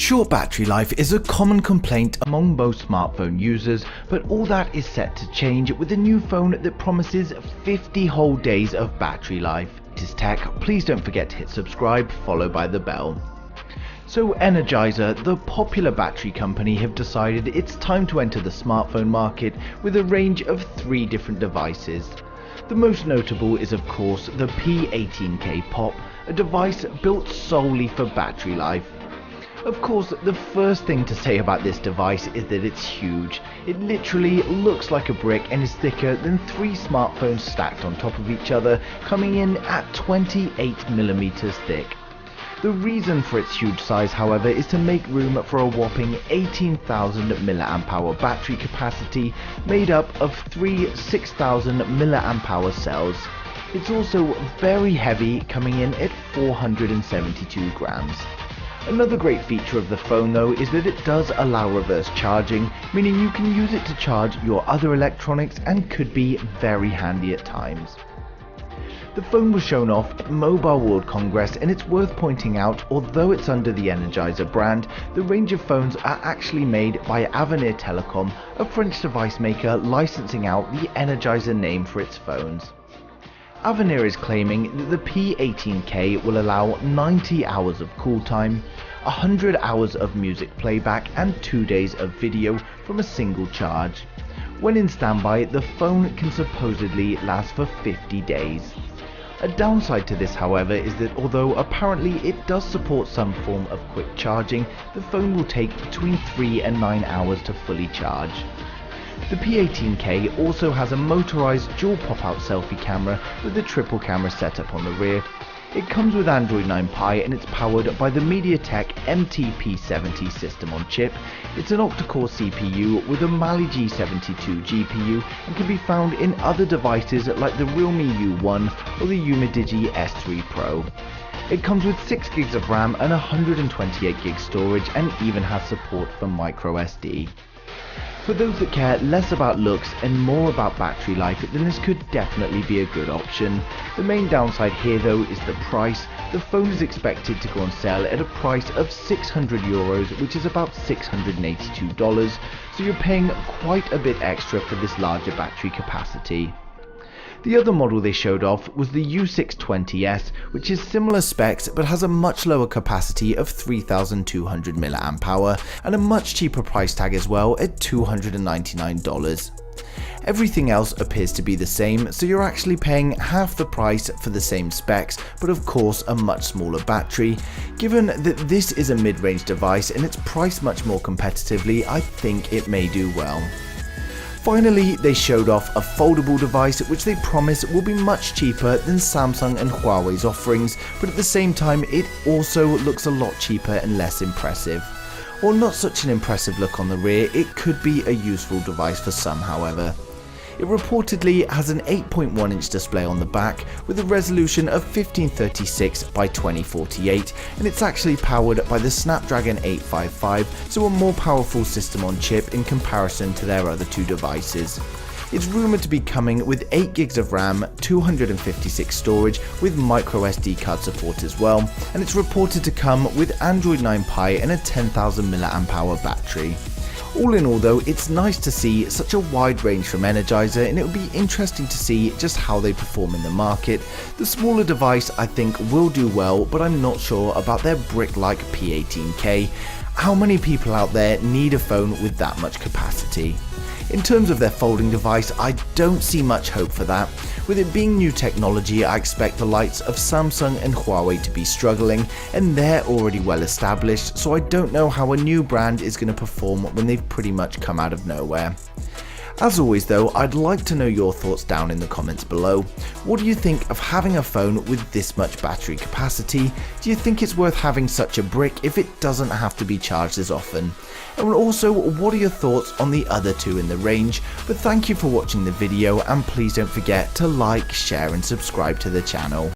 Short battery life is a common complaint among most smartphone users, but all that is set to change with a new phone that promises 50 whole days of battery life. It is tech. Please don't forget to hit subscribe, followed by the bell. So Energizer, the popular battery company, have decided it's time to enter the smartphone market with a range of 3 different devices. The most notable is of course the P18K Pop, a device built solely for battery life. Of course, the first thing to say about this device is that it's huge. It literally looks like a brick and is thicker than 3 smartphones stacked on top of each other, coming in at 28mm thick. The reason for its huge size, however, is to make room for a whopping 18,000 mAh battery capacity made up of 3 6,000 mAh cells. It's also very heavy, coming in at 472 grams. Another great feature of the phone though is that it does allow reverse charging, meaning you can use it to charge your other electronics and could be very handy at times. The phone was shown off at Mobile World Congress, and it's worth pointing out, although it's under the Energizer brand, the range of phones are actually made by Avenir Telecom, a French device maker licensing out the Energizer name for its phones. Avenir is claiming that the P18K will allow 90 hours of cool time, 100 hours of music playback and 2 days of video from a single charge. When in standby, the phone can supposedly last for 50 days. A downside to this, however, is that although apparently it does support some form of quick charging, the phone will take between 3 and 9 hours to fully charge. The P18K also has a motorized dual pop-out selfie camera with a triple camera setup on the rear. It comes with Android 9 Pie and it's powered by the MediaTek MT-P70 system on chip. It's an octa-core CPU with a Mali G72 GPU and can be found in other devices like the Realme U1 or the Umidigi S3 Pro. It comes with 6GB of RAM and 128GB storage, and even has support for microSD. For those that care less about looks and more about battery life, then this could definitely be a good option. The main downside here though is the price. The phone is expected to go on sale at a price of €600, which is about $682, so you're paying quite a bit extra for this larger battery capacity. The other model they showed off was the U620S, which is similar specs but has a much lower capacity of 3,200 mAh and a much cheaper price tag as well at $299. Everything else appears to be the same, so you're actually paying half the price for the same specs, but of course a much smaller battery. Given that this is a mid-range device and it's priced much more competitively, I think it may do well. Finally, they showed off a foldable device which they promise will be much cheaper than Samsung and Huawei's offerings, but at the same time it also looks a lot cheaper and less impressive. While not such an impressive look on the rear, it could be a useful device for some, however. It reportedly has an 8.1-inch display on the back with a resolution of 1536 by 2048, and it's actually powered by the Snapdragon 855, so a more powerful system on chip in comparison to their other 2 devices. It's rumoured to be coming with 8GB of RAM, 256 storage with microSD card support as well, and it's reported to come with Android 9 Pie and a 10,000 mAh battery. All in all though, it's nice to see such a wide range from Energizer, and it will be interesting to see just how they perform in the market. The smaller device I think will do well, but I'm not sure about their brick-like P18K. How many people out there need a phone with that much capacity? In terms of their folding device, I don't see much hope for that. With it being new technology, I expect the likes of Samsung and Huawei to be struggling, and they're already well established, so I don't know how a new brand is going to perform when they've pretty much come out of nowhere. As always though, I'd like to know your thoughts down in the comments below. What do you think of having a phone with this much battery capacity? Do you think it's worth having such a brick if it doesn't have to be charged as often? And also, what are your thoughts on the other 2 in the range? But thank you for watching the video, and please don't forget to like, share and subscribe to the channel.